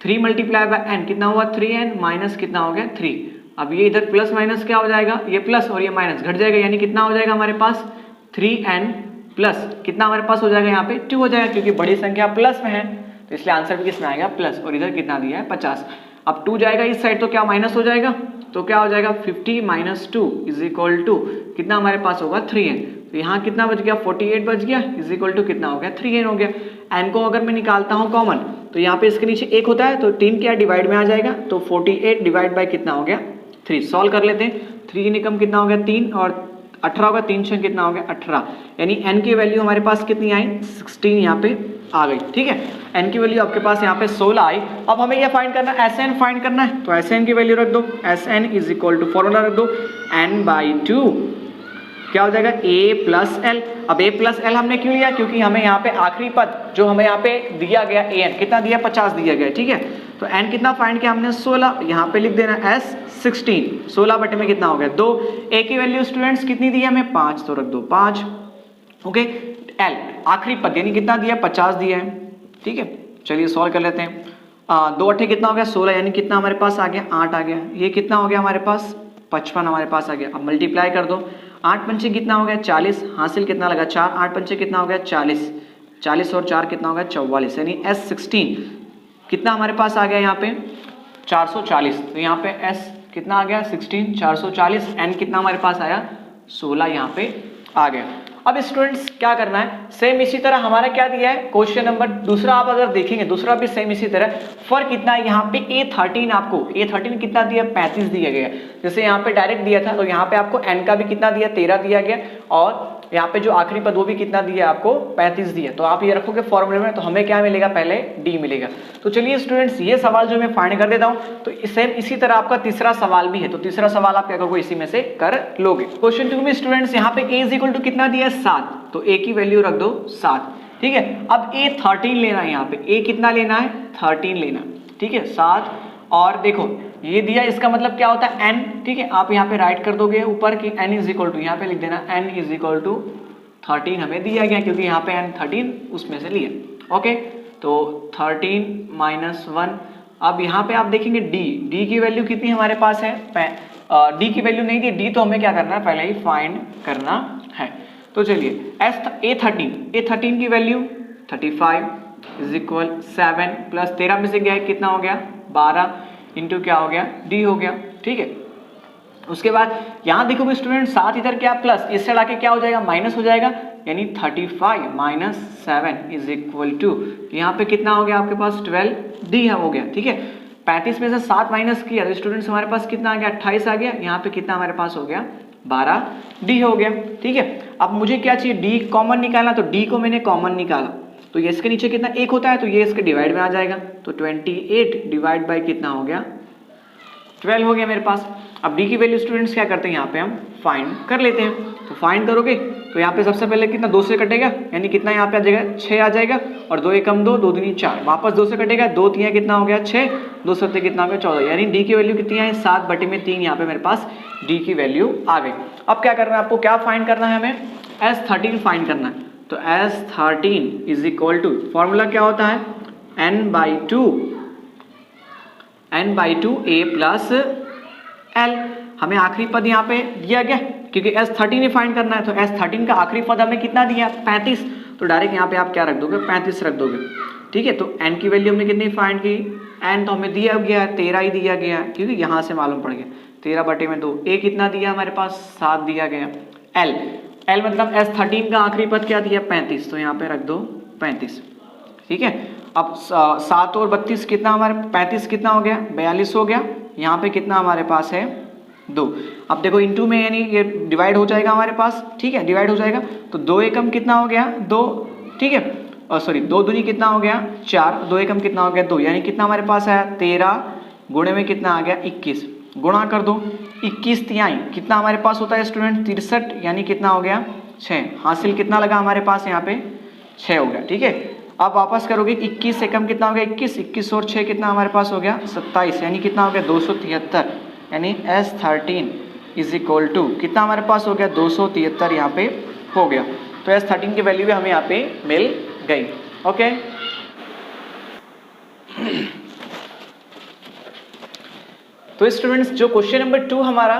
3 मल्टीप्लाई बाय एन कितना हुआ 3n माइनस कितना हो गया 3। अब ये इधर प्लस माइनस क्या हो जाएगा ये प्लस और ये माइनस घट जाएगा यानी कितना हो जाएगा हमारे पास 3n प्लस कितना हमारे पास हो जाएगा यहाँ पे 2 हो जाएगा क्योंकि बड़ी संख्या प्लस में है तो इसलिए आंसर भी किसमें आएगा प्लस। और इधर कितना दिया है 50। अब 2 जाएगा इस साइड तो क्या माइनस हो जाएगा तो क्या हो जाएगा 50 माइनस 2 इज इक्वल टू कितना हमारे पास होगा 3n। तो यहाँ कितना बच गया 48 बच गया इज इक्वल टू कितना हो गया 3n हो गया। n को अगर मैं निकालता हूँ कॉमन तो यहाँ पे इसके नीचे 1 होता है तो 3 क्या डिवाइड में आ जाएगा तो 48 डिवाइड बाई कितना हो गया 3। सॉल्व कर लेते हैं 3 निकम कितना हो गया 3 और 18 होगा 3 छः कितना हो गया 18 यानी n की वैल्यू हमारे पास कितनी आई 16 यहाँ पे आ गई। ठीक है n की वैल्यू आपके पास यहाँ पे 16 आई। अब हमें ये फाइंड करना है Sn फाइंड करना है तो Sn की वैल्यू रख दो Sn is equal to formula रख दो n/2 क्या हो जाएगा a प्लस एल। अब a प्लस एल हमने क्यों लिया क्योंकि हमें यहाँ पे आखिरी पद जो हमें यहाँ पे दिया गया an कितना दिया 50 दिया गया। ठीक है तो n कितना फाइंड किया हमने 16 यहाँ पे लिख देना s 16 16 बटे में कितना हो गया 2। a की वैल्यू स्टूडेंट्स कितनी दी है हमें 5 तो रख दो 5। ओके l आखिरी पद यानी कितना दिया 50 दिया है। ठीक है चलिए सॉल्व कर लेते हैं। 2 अट्ठे कितना हो गया 16 यानी कितना हमारे पास आ गया 8 आ गया। ये कितना हो गया हमारे पास 55 हमारे पास आ गया। अब मल्टीप्लाई कर दो 8 पंचे कितना हो गया 40 हासिल कितना लगा 4 8 पंचे कितना हो गया 40 40 और 4 कितना हो गया 44 यानी S16 कितना हमारे पास आ गया यहाँ पे 440। तो यहाँ पे S कितना आ गया 16 440 n कितना हमारे पास आया 16 यहाँ पे आ गया। अब स्टूडेंट्स क्या करना है सेम इसी तरह हमारा क्या दिया है क्वेश्चन नंबर दूसरा आप अगर देखेंगे दूसरा भी सेम इसी तरह। फर्क कितना है यहाँ पे A13 आपको A13 कितना दिया 35 दिया गया। जैसे यहाँ पे डायरेक्ट दिया था तो यहाँ पे आपको n का भी कितना दिया 13 दिया गया और यहाँ पे जो आखिरी पद वो भी कितना दिया आपको 35 दिया। तो आप ये रखोगे फॉर्मूले में तो हमें क्या मिलेगा पहले D मिलेगा। तो चलिए स्टूडेंट्स ये सवाल जो मैं फाइंड कर देता हूँ। तो सेम इसी तरह आपका तीसरा सवाल भी है तो तीसरा सवाल आप क्या करोगे इसी में से कर लोगे। क्वेश्चन 2 में स्टूडेंट्स यहाँ पे a इज इक्वल टू कितना दिया है 7 तो a की वैल्यू रख दो 7। ठीक है अब A13 लेना है यहाँ पे a कितना लेना है 13 लेना। ठीक है 7 और देखो ये दिया इसका मतलब क्या होता है n। ठीक है आप यहाँ पे राइट कर दोगे ऊपर कि n इज इक्वल टू यहाँ पे लिख देना n इज इक्वल टू 13 हमें दिया गया क्योंकि यहाँ पे n 13 उसमें से लिया। ओके तो 13 माइनस 1। अब यहाँ पे आप देखेंगे d की वैल्यू कितनी हमारे पास है d की वैल्यू नहीं दी d तो हमें क्या करना है पहले ही फाइंड करना है। तो चलिए A13 की वैल्यू 35 इज इक्वल 7 प्लस 13 में से गया कितना हो गया 12 इंटू क्या हो गया D हो गया। ठीक है, उसके बाद यहाँ देखोगे स्टूडेंट साथ इधर क्या प्लस, इससे लाके क्या हो जाएगा माइनस हो जाएगा, यानी 35 माइनस 7 इज इक्वल टू यहाँ पे कितना हो गया आपके पास 12 D हो गया। ठीक है, 35 में से 7 माइनस किया तो स्टूडेंट्स हमारे पास कितना आ गया 28 आ गया, यहाँ पे कितना हमारे पास हो गया 12 D हो गया। ठीक है, अब मुझे क्या चाहिए D कॉमन निकालना, तो D को मैंने कॉमन निकाला तो ये इसके नीचे कितना 1 होता है तो ये इसके डिवाइड में आ जाएगा, तो 28 डिवाइड बाई कितना हो गया 12 हो गया मेरे पास। अब D की वैल्यू स्टूडेंट्स क्या करते हैं यहाँ पे हम फाइंड कर लेते हैं, तो फाइंड करोगे तो यहाँ पे सबसे पहले कितना 2 से कटेगा, यानी कितना यहाँ पे आ जाएगा 6 आ जाएगा, और 2 एकम 2 2 दूनी 4, वापस 2 से कटेगा 2 3 कितना हो गया 6, 2 सत्ते कितना हो गया 14, यानी D की वैल्यू कितनी है 7/3 यहाँ पे मेरे पास D की वैल्यू आ गई। अब क्या करना है आपको, क्या फाइंड करना है हमें S13 फाइंड करना है, तो S13 is equal to formula क्या होता है n/2 a प्लस l, हमें आखिरी पद यहाँ पे दिया गया क्योंकि S13 ही फाइंड करना है, तो S13 का आखिरी पद हमें कितना दिया 35, तो डायरेक्ट यहाँ पे आप क्या रख दोगे 35 रख दोगे। ठीक है, तो n की वैल्यू हमने कितनी फाइंड की, n तो हमें दिया गया है 13 ही दिया गया है क्योंकि यहाँ से मालूम पड़ गया 13/2, a कितना दिया हमारे पास 7 दिया गया, l मतलब S13 का आखिरी पद क्या दिया 35, तो यहाँ पे रख दो 35। ठीक है, अब 7 और 32 कितना हमारे 35 कितना हो गया 42 हो गया, यहाँ पे कितना हमारे पास है 2। अब देखो इनटू में यानी ये डिवाइड हो जाएगा हमारे पास। ठीक है, डिवाइड हो जाएगा तो 2 एकम कितना हो गया 2। ठीक है, और सॉरी 2 दूनी कितना हो गया 4, 2 एकम कितना हो गया 2, यानी कितना हमारे पास है 13 गुणे में कितना आ गया 21, गुणा कर दो 21 तिहाई कितना हमारे पास होता है स्टूडेंट 63, यानी कितना हो गया 6, हासिल कितना लगा हमारे पास यहाँ पे 6 हो गया। ठीक है, अब वापस करोगे 21 एकम कितना हो गया 21 और 6 कितना हमारे पास हो गया 27, यानी कितना हो गया 273, यानी S13 इज इक्वल टू कितना हमारे पास हो गया 273 यहाँ पे हो गया। तो S13 की वैल्यू भी हमें यहाँ पे मिल गई। ओके, तो स्टूडेंट्स जो क्वेश्चन नंबर 2 हमारा,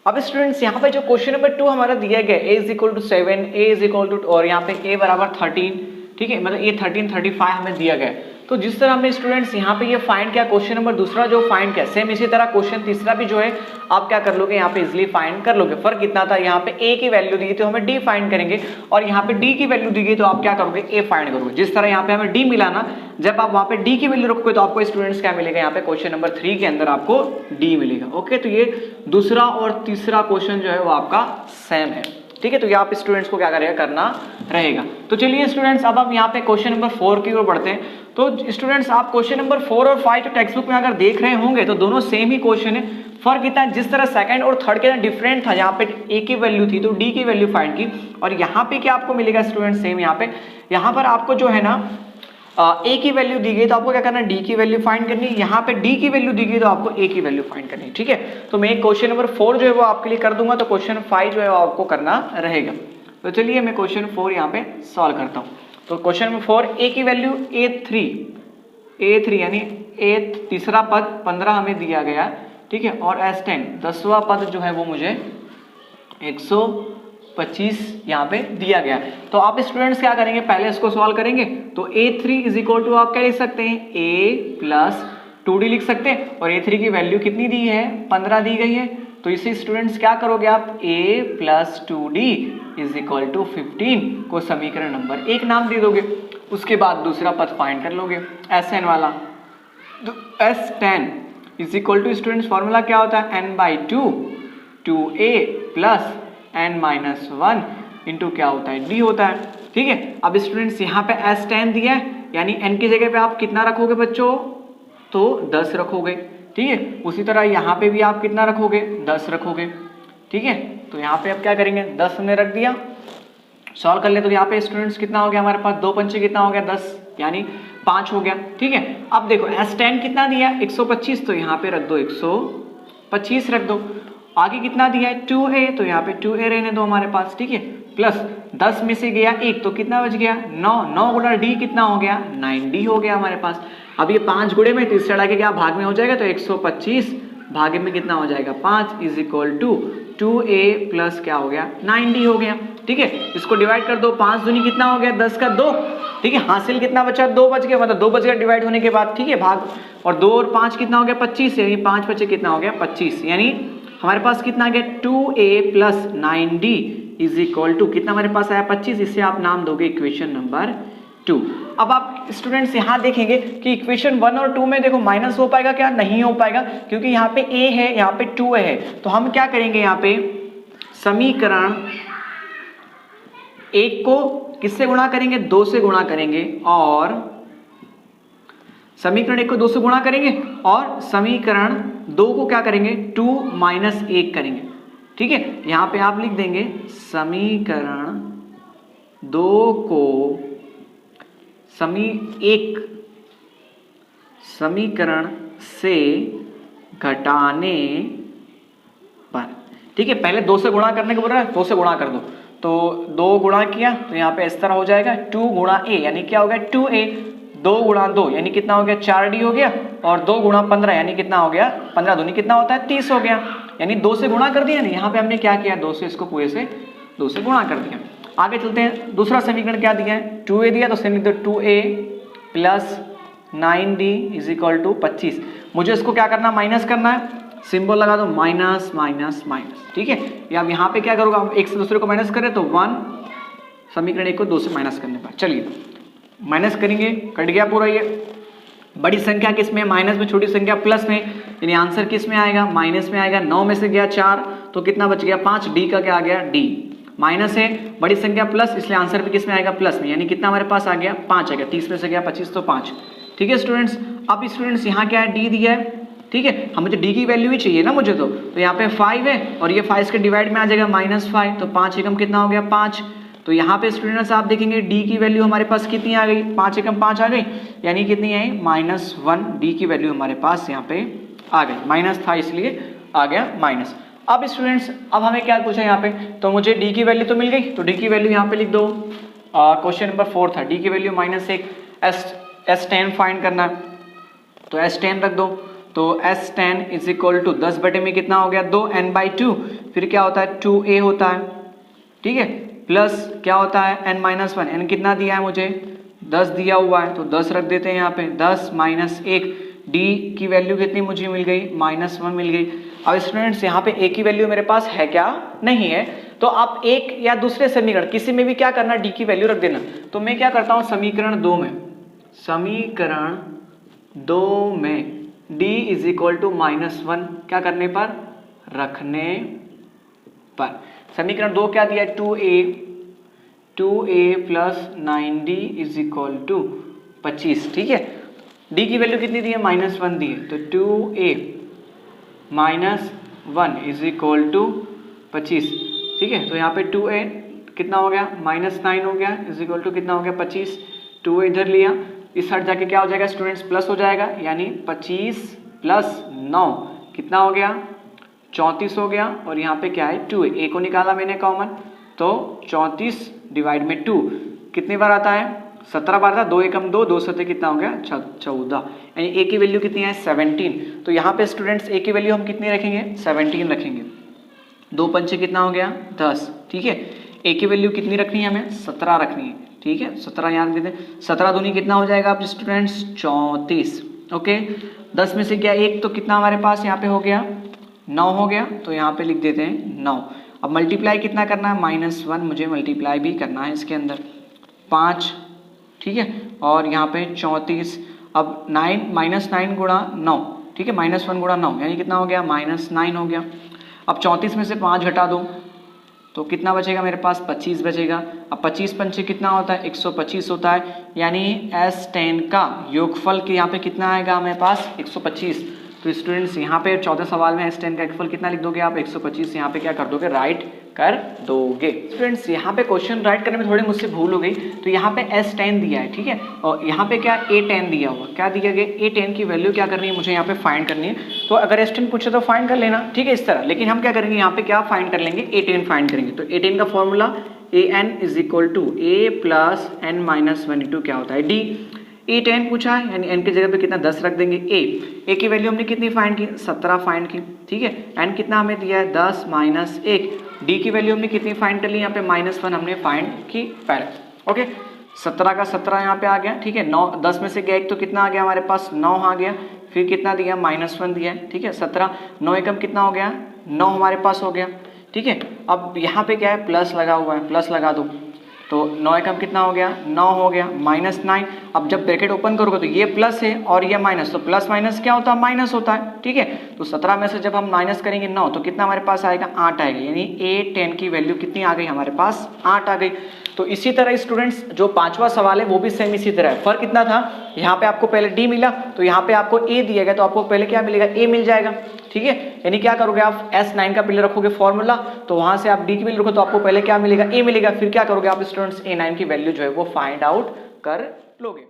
अब स्टूडेंट्स यहाँ पे जो क्वेश्चन नंबर 2 हमारा दिया गया a is equal to 7, a is equal to, और यहाँ पे a बराबर 13। ठीक है, मतलब ये 13 35 हमें दिया गया। तो जिस तरह हमने स्टूडेंट्स यहाँ पे ये फाइंड किया क्वेश्चन नंबर दूसरा जो फाइंड किया, सेम इसी तरह क्वेश्चन तीसरा भी जो है आप क्या कर लोगे यहाँ पे इजिली फाइंड कर लोगे। फर्क कितना था, यहाँ पे a की वैल्यू दी गई तो हमें d फाइंड करेंगे, और यहाँ पे d की वैल्यू दी गई तो आप क्या करोगे a फाइंड करोगे। जिस तरह यहाँ पे हमें d मिला ना, जब आप वहाँ पे d की वैल्यू रखोगे तो आपको स्टूडेंट्स क्या मिलेगा, यहाँ पे क्वेश्चन नंबर 3 के अंदर आपको d मिलेगा। ओके, तो ये दूसरा और तीसरा क्वेश्चन जो है वो आपका सेम है। ठीक है, तो ये आप स्टूडेंट्स को क्या करेगा करना रहेगा। तो चलिए स्टूडेंट्स अब हम यहाँ पे क्वेश्चन नंबर 4 की ओर बढ़ते हैं। तो स्टूडेंट्स आप क्वेश्चन नंबर 4 और 5 जो टेक्स्ट बुक में अगर देख रहे होंगे तो दोनों सेम ही क्वेश्चन है। फर्क इतना है जिस तरह सेकंड और थर्ड के अंदर डिफरेंट था, यहाँ पे a की वैल्यू थी तो d की वैल्यू फाइंड की, और यहाँ पे क्या आपको मिलेगा स्टूडेंट्स सेम। यहाँ पर आपको जो है ना a की वैल्यू दी गई तो आपको क्या करना है d की वैल्यू फाइंड करनी है, यहाँ पे d की वैल्यू दी गई तो आपको a की वैल्यू फाइंड करनी है। ठीक है, तो मैं क्वेश्चन नंबर 4 जो है वो आपके लिए कर दूंगा, तो क्वेश्चन 5 जो है वो आपको करना रहेगा। तो चलिए मैं क्वेश्चन 4 यहाँ पे सॉल्व करता हूँ। तो क्वेश्चन नंबर 4, a की वैल्यू a3 यानी a तीसरा पद 15 हमें दिया गया। ठीक है, और S10 10वां पद जो है वो मुझे 125 यहाँ पे दिया गया। तो आप स्टूडेंट्स क्या करेंगे, पहले इसको सॉल्व करेंगे। तो a3 इज इक्वल टू आप क्या लिख सकते हैं a प्लस 2d लिख सकते हैं, और a3 की वैल्यू कितनी दी है 15 दी गई है। तो इसे स्टूडेंट्स क्या करोगे आप a plus 2d is equal to 15 को समीकरण नंबर 1 नाम दे दोगे। उसके बाद दूसरा पद फाइंड कर लोगे Sn वाला। तो S10 is equal to students formula क्या होता है n/2 2a plus n-1 into क्या होता है d होता है। ठीक है, अब स्टूडेंट्स यहाँ पे S10 दिया है, यानी n की जगह पे आप कितना रखोगे बच्चों, तो 10 रखोगे। ठीक है, उसी तरह यहाँ पे भी आप कितना रखोगे 10 रखोगे। ठीक है, तो यहाँ पे आप क्या करेंगे 10 हमने रख दिया, सॉल्व कर ले। तो यहाँ पे स्टूडेंट्स कितना हो गया हमारे पास, 2 पंचे कितना हो गया 10, यानी 5 हो गया। ठीक है, अब देखो S10 कितना दिया 125, तो यहाँ पे रख दो 125 रख दो। आगे कितना दिया है 2a, तो यहाँ पे 2a रहने दो हमारे पास। ठीक है, प्लस 10 में से गया 1 तो कितना बच गया 9 गुणा d कितना हो गया 9d हो गया हमारे पास। अब ये 5 गुणे में तीसरा लगे क्या भाग में हो जाएगा, तो 125 भागे में कितना हो जाएगा 5 is equal to 2a plus क्या हो गया 9d हो गया। ठीक है, इसको डिवाइड कर दो, 5 दूनी कितना हो गया 10 का 2। ठीक है, हासिल कितना बचा 2 बच गया, मतलब 2 बच गया डिवाइड होने के बाद। ठीक है, भाग, और 2 और 5 कितना हो गया 25, यानी 5 बचे कितना हो गया 25, यानी हमारे पास कितना आ गया 2a plus 9d is equal to कितना हमारे पास आया 25। इसे आप नाम दोगे इक्वेशन नंबर 2। अब आप स्टूडेंट्स यहाँ देखेंगे कि इक्वेशन 1 और 2 में देखो माइनस हो पाएगा क्या, नहीं हो पाएगा, क्योंकि यहाँ पे a है, यहाँ पे 2a है। तो हम क्या करेंगे, यहाँ पे समीकरण 1 को किससे गुणा करेंगे 2 से गुणा करेंगे, और समीकरण 1 को 2 से गुणा करेंगे, और समीकरण 2 को क्या करेंगे 2 माइनस 1 करेंगे। ठीक है, यहां पे आप लिख देंगे समीकरण 2 को समीकरण से घटाने पर। ठीक है, पहले 2 से गुणा करने को बोल रहा है, 2 से गुणा कर दो, तो 2 गुणा किया तो यहाँ पे इस तरह हो जाएगा 2 गुणा a, यानी क्या हो गया 2a, 2 गुणा 2 यानी कितना हो गया 4d हो गया, और 2 गुणा 15 यानी कितना हो गया 15 दूनी कितना होता है 30 हो गया, यानी 2 से गुणा कर दिया। नहीं, यहाँ पे हमने क्या किया 2 से इसको पूरे से 2 से गुणा कर दिया। आगे चलते हैं, दूसरा समीकरण क्या दिया है 2a दिया, तो समीकरण 2a plus 9d is equal to 25। मुझे इसको क्या करना माइनस करना है, सिंबल लगा दो माइनस माइनस माइनस। ठीक है, या अब यहाँ पे क्या करूँगा, हम एक से दूसरे को माइनस करें तो 1, समीकरण 1 को 2 से माइनस करने पर, चलिए माइनस करेंगे, कट गया पूरा। ये बड़ी संख्या किस में, माइनस में, छोटी संख्या प्लस में, यानी आंसर किस में आएगा माइनस में आएगा। 9 में से गया 4 तो कितना बच गया 5, डी का क्या आ गया डी, माइनस है बड़ी संख्या प्लस, इसलिए आंसर भी किस में आएगा प्लस में, यानी कितना हमारे पास आ गया 5 आ गया। 30 में से गया 25 तो 5। ठीक है स्टूडेंट्स, अब स्टूडेंट्स यहाँ क्या है डी दिया है। ठीक है, हम मुझे डी की वैल्यू ही चाहिए ना मुझे, तो यहाँ पे 5 है, और ये 5 के डिवाइड में आ जाएगा -5, तो 5 एकम कितना हो गया 5। तो यहाँ पे स्टूडेंट्स आप देखेंगे डी की वैल्यू हमारे पास कितनी आ गई, 5 एकम 5 आ गई, यानी कितनी आई -1, डी की वैल्यू हमारे पास यहाँ पे आ गई, माइनस था इसलिए आ गया माइनस। अब स्टूडेंट्स अब हमें क्या पूछा यहाँ पे, तो मुझे डी की वैल्यू तो मिल गई, तो डी की वैल्यू यहाँ पे लिख दो। क्वेश्चन नंबर 4 था, डी की वैल्यू -1, S10 फाइंड करना है, तो S10 रख दो, तो S10 इज इक्वल टू 10 बटे में कितना हो गया 2 n/2, फिर क्या होता है 2a होता है। ठीक है, प्लस क्या होता है n-1, n कितना दिया है मुझे 10 दिया हुआ है, तो 10 रख देते हैं यहाँ पे, 10 - 1, d की वैल्यू कितनी मुझे मिल गई -1 मिल गई। अब स्टूडेंट्स यहाँ पे a की वैल्यू मेरे पास है क्या, नहीं है, तो आप एक या दूसरे समीकरण किसी में भी क्या करना d की वैल्यू रख देना। तो मैं क्या करता हूँ समीकरण 2 में d इज इक्वल टू -1 क्या करने पर, रखने पर। समीकरण 2 क्या दिया है 2a plus 9d is equal to 25। ठीक है, d की वैल्यू कितनी दी है -1 दी है, तो 2a -1 इज इक्वल टू 25। ठीक है, तो यहाँ पे 2a कितना हो गया -9 हो गया इज इक्वल टू कितना हो गया 25, 2a इधर लिया, इस साइड जाके क्या हो जाएगा स्टूडेंट्स प्लस हो जाएगा, यानी 25 प्लस 9 कितना हो गया 34 हो गया, और यहाँ पे क्या है 2a, a को निकाला मैंने कॉमन, तो 34 डिवाइड में 2 कितनी बार आता है 17 बार था, 2 एकम 2, 2 सत्ते कितना हो गया 14, यानी a की वैल्यू कितनी है 17। तो यहाँ पे स्टूडेंट्स a की वैल्यू हम कितनी रखेंगे 17 रखेंगे, 2 पंचे कितना हो गया 10। ठीक है, a की वैल्यू कितनी रखनी है हमें 17 रखनी है। ठीक है, 17 यहाँ दे दें, 17 दूनी कितना हो जाएगा आप स्टूडेंट्स 34। ओके, 10 में से क्या 1, तो कितना हमारे पास यहाँ पे हो गया 9 हो गया, तो यहाँ पे लिख देते हैं 9। अब मल्टीप्लाई कितना करना है -1, मुझे मल्टीप्लाई भी करना है इसके अंदर 5। ठीक है, और यहाँ पे 34, अब 9 गुणा 9, ठीक है -1 गुणा 9 यानी कितना हो गया -9 हो गया। अब 34 में से 5 घटा दो तो कितना बचेगा मेरे पास 25 बचेगा। अब 25 पंचे कितना होता है 125 होता है, यानी S10 का योगफल के यहाँ पे कितना आएगा हमारे पास 125। तो स्टूडेंट्स यहाँ पे 14 सवाल में S10 का योगफल कितना लिख दोगे आप 125, यहाँ पे क्या कर दोगे राइट कर दोगे। स्टूडेंट्स यहाँ पे क्वेश्चन राइट करने में थोड़ी मुझसे भूल हो गई, तो यहाँ पे S10 दिया है, ठीक है, और यहाँ पे क्या A10 दिया हुआ, क्या दिया गया A10 की वैल्यू क्या करनी है मुझे यहाँ पे फाइंड करनी है। तो अगर S10 पूछे तो फाइंड कर लेना, ठीक है इस तरह, लेकिन हम क्या करेंगे यहाँ पे क्या फाइंड कर लेंगे A10 फाइंड करेंगे। तो A10 का formula AN is equal to A plus N minus 1 into क्या होता है D। A10 पूछा है, यानी n की जगह पे कितना 10 रख देंगे। ए की वैल्यू हमने कितनी फाइंड की, 17 फाइंड की, ठीक है। एन कितना हमें दिया है 10 माइनस 1। डी की वैल्यू हमने कितनी फाइंड कर ली, यहाँ पे -1 हमने फाइंड की पहले, ओके। 17 का 17 यहाँ पे आ गया, ठीक है। 9 10 में से गया 1 तो कितना आ गया हमारे पास 9 आ गया, फिर कितना दिया -1 दिया है, ठीक है। 17 9 एकम कितना हो गया 9 हमारे पास हो गया, ठीक है। अब यहाँ पे क्या है प्लस लगा हुआ है, प्लस लगा दो तो 9 एकम कितना हो गया 9 हो गया, -9। अब जब ब्रैकेट ओपन करोगे तो ये प्लस है और ये माइनस, तो प्लस माइनस क्या होता है माइनस होता है, ठीक है। तो 17 में से जब हम माइनस करेंगे 9 तो कितना हमारे पास आएगा 8 आएगा, यानी A10 की वैल्यू कितनी आ गई हमारे पास 8 आ गई। तो इसी तरह स्टूडेंट्स जो पांचवा सवाल है वो भी सेम इसी तरह है। फर्क कितना था, यहाँ पे आपको पहले डी मिला तो यहाँ पे आपको ए दिया गया, तो आपको पहले क्या मिलेगा ए मिल जाएगा, ठीक है। यानी क्या करोगे आप S9 का पहले रखोगे फॉर्मूला, तो वहां से आप डी की वैल्यू रखो तो आपको पहले क्या मिलेगा ए मिलेगा, फिर क्या करोगे आप स्टूडेंट्स A9 की वैल्यू जो है वो फाइंड आउट कर लोगे।